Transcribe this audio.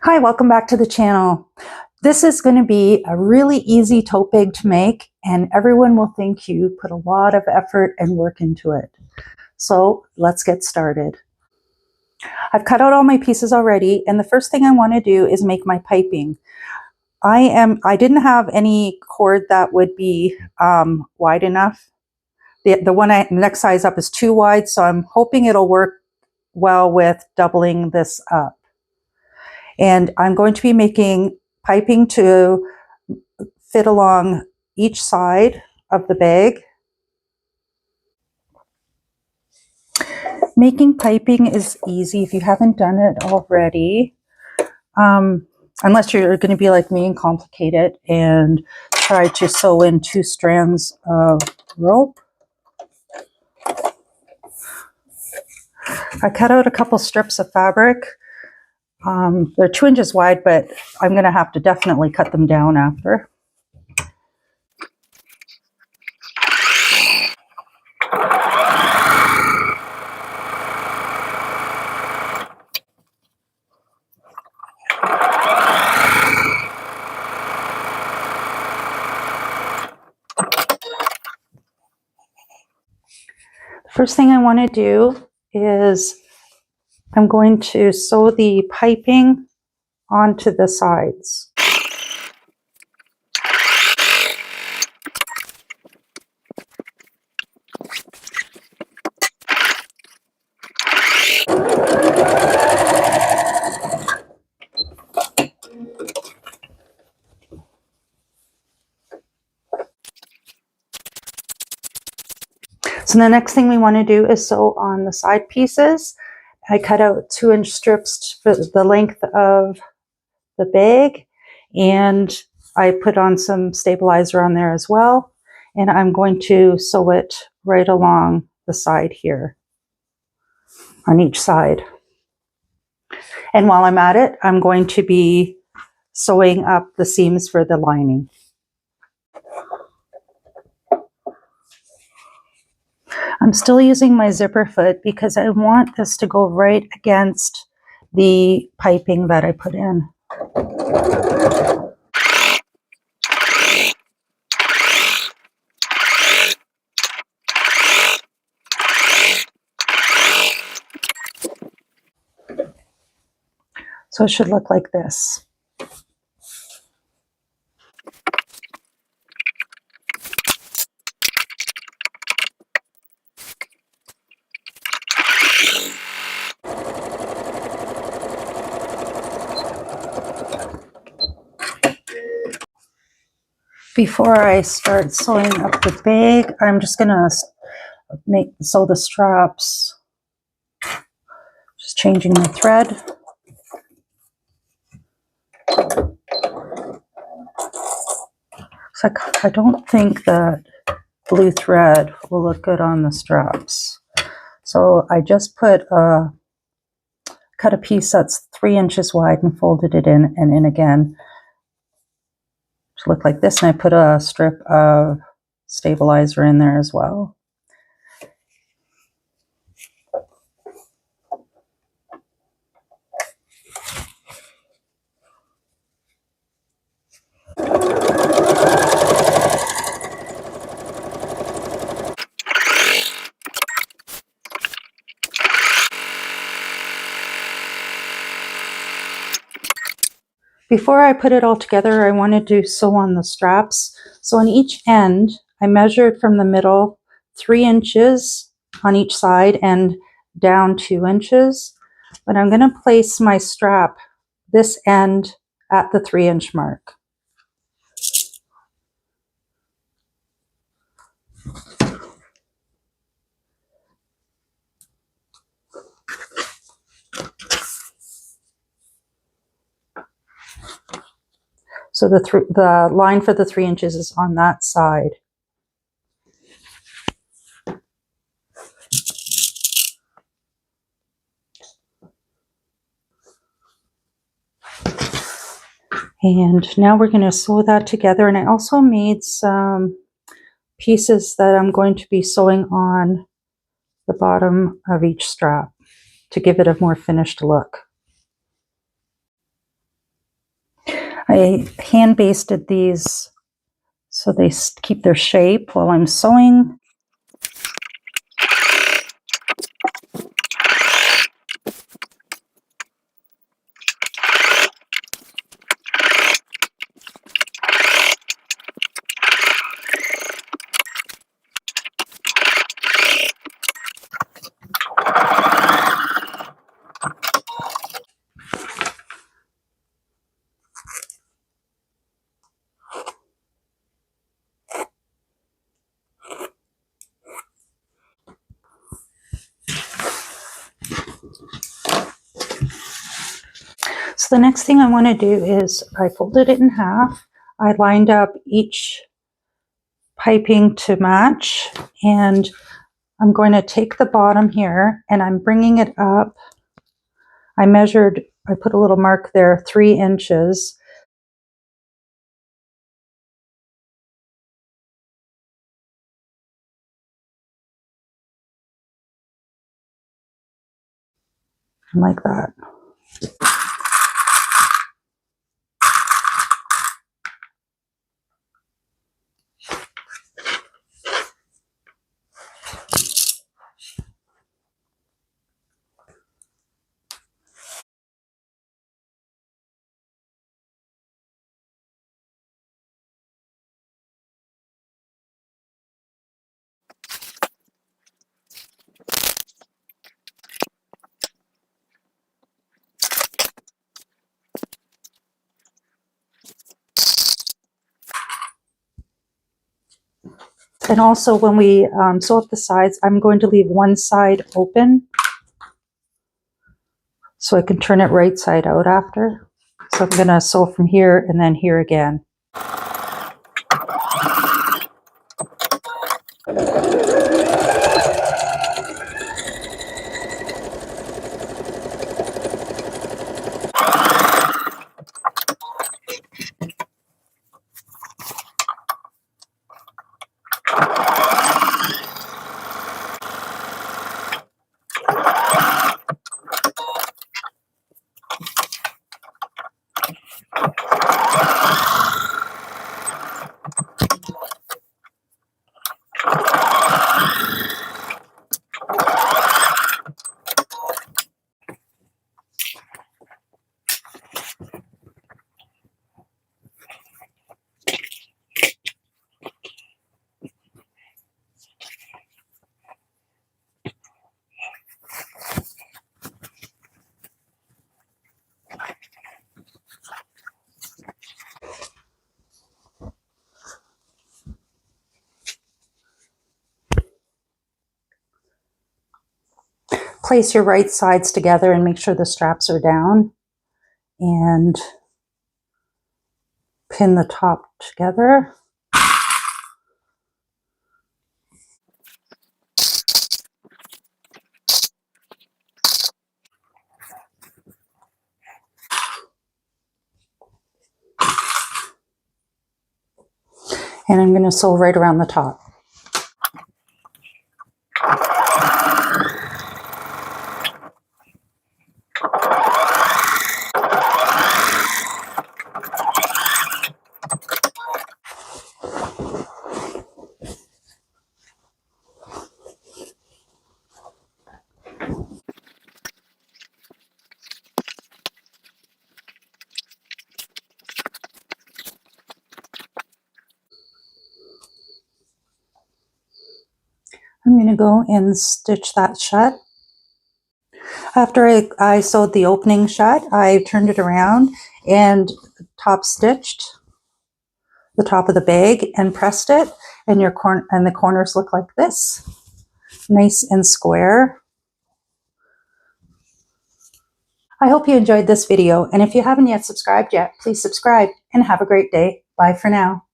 Hi, welcome back to the channel. This is going to be a really easy tote bag to make, and everyone will think you put a lot of effort and work into it. So let's get started. I've cut out all my pieces already, and the first thing I want to do is make my piping. I didn't have any cord that would be wide enough. The one next size up is too wide, so I'm hoping it'll work well with doubling this up. And I'm going to be making piping to fit along each side of the bag. Making piping is easy if you haven't done it already, unless you're going to be like me and complicate it and try to sew in 2 strands of rope. I cut out a couple strips of fabric. They're 2 inches wide, but I'm going to have to definitely cut them down after. First thing I want to do is I'm going to sew the piping onto the sides. So the next thing we want to do is sew on the side pieces. I cut out 2-inch strips for the length of the bag, and I put on some stabilizer on there as well. And I'm going to sew it right along the side here, on each side. And while I'm at it, I'm going to be sewing up the seams for the lining. I'm still using my zipper foot because I want this to go right against the piping that I put in. So it should look like this. Before I start sewing up the bag, I'm just going to sew the straps. Just changing the thread. So I don't think that blue thread will look good on the straps. So I just cut a piece that's 3 inches wide and folded it in and in again. To look like this, and I put a strip of stabilizer in there as well. Before I put it all together, I wanted to sew on the straps. So on each end, I measured from the middle 3 inches on each side and down 2 inches. But I'm going to place my strap this end at the 3-inch mark. So the line for the 3 inches is on that side. And now we're going to sew that together. And I also made some pieces that I'm going to be sewing on the bottom of each strap to give it a more finished look. I hand basted these so they keep their shape while I'm sewing. So the next thing I want to do is I folded it in half. I lined up each piping to match, and I'm going to take the bottom here and I'm bringing it up. I measured, I put a little mark there, 3 inches. Like that. And also when we sew up the sides, I'm going to leave one side open so I can turn it right side out after. So I'm going to sew from here and then here again. Place your right sides together and make sure the straps are down, and pin the top together. And I'm going to sew right around the top. I'm going to go and stitch that shut. After I sewed the opening shut, I turned it around and top stitched the top of the bag and pressed it, and the corners look like this, nice and square. I hope you enjoyed this video, and if you haven't yet subscribed yet, please subscribe and have a great day. Bye for now.